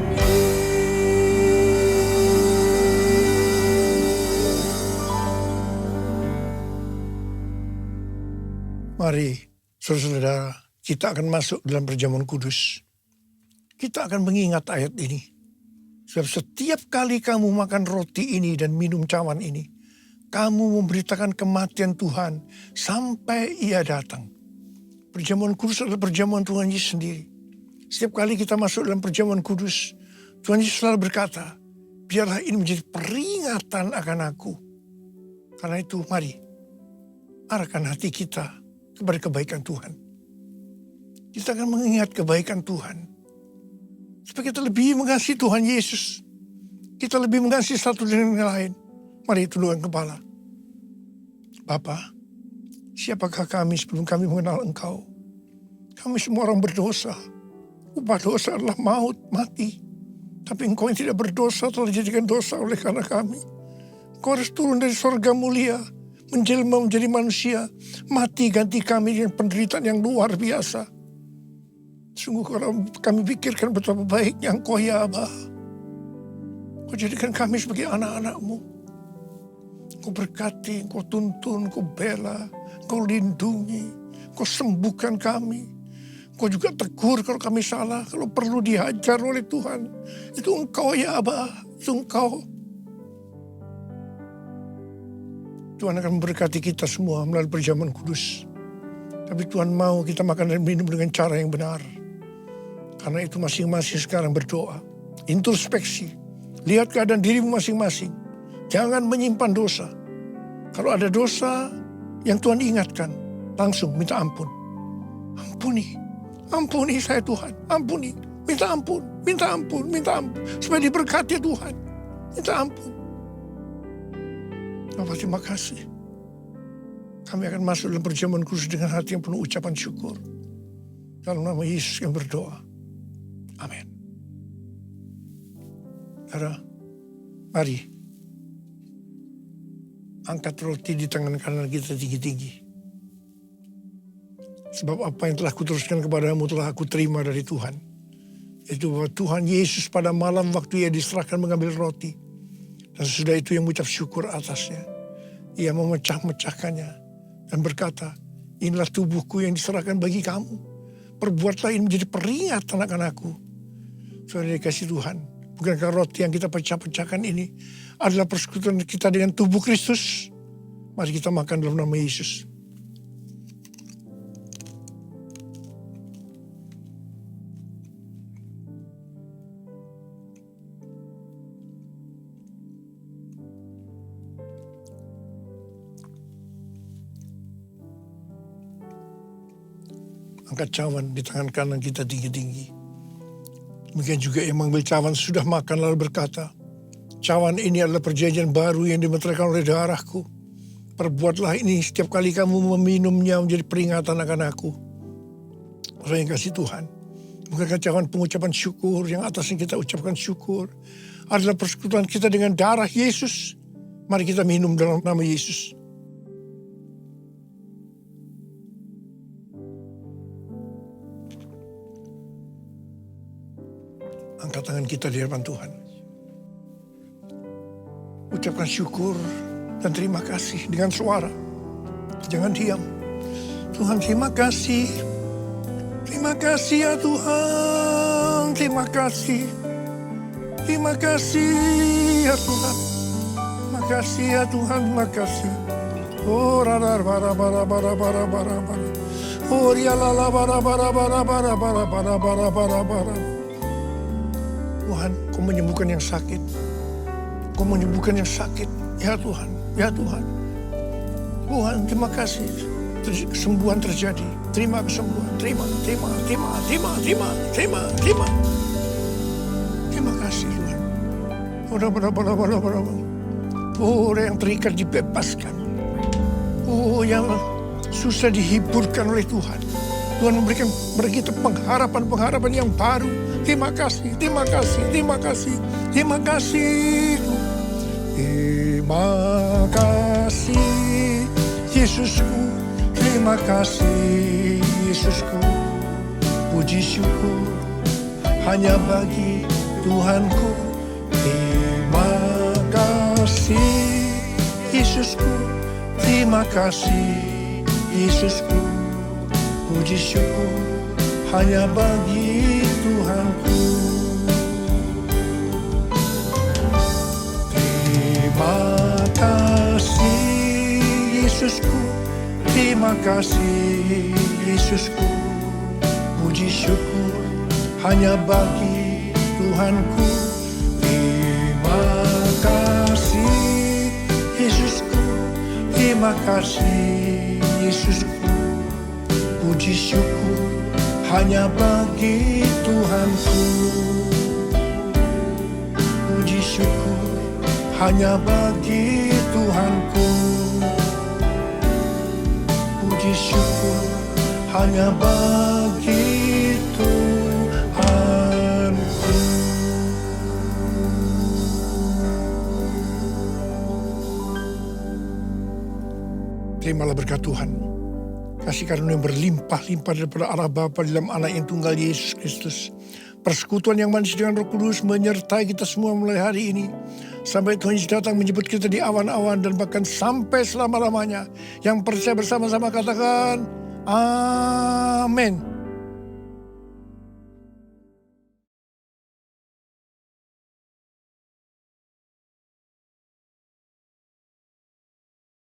Mari, saudara-saudara, kita akan masuk dalam perjamuan kudus. Kita akan mengingat ayat ini. Sebab setiap kali kamu makan roti ini dan minum cawan ini, kamu memberitakan kematian Tuhan sampai Ia datang. Perjamuan kudus adalah perjamuan Tuhan Yesus sendiri. Setiap kali kita masuk dalam perjamuan kudus, Tuhan Yesus selalu berkata, biarlah ini menjadi peringatan akan aku. Karena itu mari, arahkan hati kita kepada kebaikan Tuhan. Kita akan mengingat kebaikan Tuhan. Supaya kita lebih mengasihi Tuhan Yesus. Kita lebih mengasihi satu dengan yang lain. Mari tundukkan kepala. Bapa, siapakah kami sebelum kami mengenal Engkau? Kami semua orang berdosa. Upah dosa adalah maut, mati. Tapi Engkau yang tidak berdosa telah dijadikan dosa oleh karena kami. Engkau harus turun dari surga mulia, menjelma menjadi manusia, mati ganti kami dengan penderitaan yang luar biasa. Sungguh kalau kami pikirkan betapa baiknya Engkau ya Aba. Engkau jadikan kami sebagai anak-anak-Mu. Engkau berkati, Engkau tuntun, Engkau bela, Engkau lindungi, Engkau sembuhkan kami. Engkau juga tegur kalau kami salah, kalau perlu dihajar oleh Tuhan. Itu Engkau ya Aba, itu Engkau. Tuhan akan memberkati kita semua melalui perjamuan kudus. Tapi Tuhan mau kita makan dan minum dengan cara yang benar. Karena itu masing-masing sekarang berdoa. Introspeksi. Lihat keadaan dirimu masing-masing. Jangan menyimpan dosa. Kalau ada dosa yang Tuhan ingatkan, langsung minta ampun. Ampuni. Ampuni saya Tuhan, ampuni. Minta ampun, minta ampun, minta ampun. Supaya diberkati Tuhan. Minta ampun. Bapak terima kasih. Kami akan masuk dalam perjamuan kudus dengan hati yang penuh ucapan syukur. Dalam nama Yesus yang berdoa. Amin. Saudara, mari. Angkat roti di tangan kanan kita tinggi-tinggi. Sebab apa yang telah kuteruskan kepadamu telah aku terima dari Tuhan. Itu bahwa Tuhan Yesus pada malam waktu ia diserahkan mengambil roti. Dan sesudah itu yang mengucap syukur atasnya. Ia memecah-mecahkannya. Dan berkata, inilah tubuhku yang diserahkan bagi kamu. Perbuatlah ini menjadi peringatan akan aku. Saudara dikasih Tuhan. Bukankah roti yang kita pecah-pecahkan ini adalah persekutuan kita dengan tubuh Kristus? Mari kita makan dalam nama Yesus. Angkat cawan di tangan kanan kita tinggi-tinggi. Demikian juga yang mengambil cawan sudah makan lalu berkata, cawan ini adalah perjanjian baru yang dimeteraikan oleh darahku. Perbuatlah ini setiap kali kamu meminumnya menjadi peringatan akan aku. Orang yang kasih Tuhan. Bukankah cawan pengucapan syukur yang atasnya kita ucapkan syukur adalah persekutuan kita dengan darah Yesus. Mari kita minum dalam nama Yesus. Angkat tangan kita di hadapan Tuhan. Ucapkan syukur dan terima kasih dengan suara. Jangan diam. Tuhan terima kasih. Terima kasih ya Tuhan. Terima kasih. Terima kasih ya Tuhan. Terima kasih ya Tuhan. Terima kasih. Oh radar bara bara bara bara bara bara. Oh rialala bara bara bara bara bara bara bara bara bara. Tuhan, Kau menyembuhkan yang sakit. Kau menyembuhkan yang sakit. Ya Tuhan, ya Tuhan. Tuhan, terima kasih. Kesembuhan terjadi. Terima kesembuhan. Terima. Terima kasih Tuhan. Oh, orang yang terikat dibebaskan. Oh, yang susah dihiburkan oleh Tuhan. Tuhan memberikan kita pengharapan yang baru. Terima kasih, terima kasih, terima kasih, terima kasih. Terima kasih, Yesusku. Terima kasih, Yesusku. Puji syukur hanya bagi Tuhanku. Terima kasih, Yesusku. Terima kasih, Yesusku. Puji syukur hanya bagi Tuhanku. Terima kasih Yesusku. Terima kasih Yesusku. Puji syukur hanya bagi Tuhanku. Terima kasih Yesusku. Terima kasih Yesusku. Puji syukur hanya bagi Tuhanku. Puji syukur hanya bagi Tuhanku. Puji syukur hanya bagi Tuhanku. Terimalah berkat Tuhan. Kasih karunia yang berlimpah-limpah daripada Allah Bapa dalam Anak yang tunggal Yesus Kristus. Persekutuan yang manis dengan Roh Kudus menyertai kita semua mulai hari ini. Sampai Tuhan Yesus datang menjemput kita di awan-awan dan bahkan sampai selama-lamanya. Yang percaya bersama-sama katakan, Amin.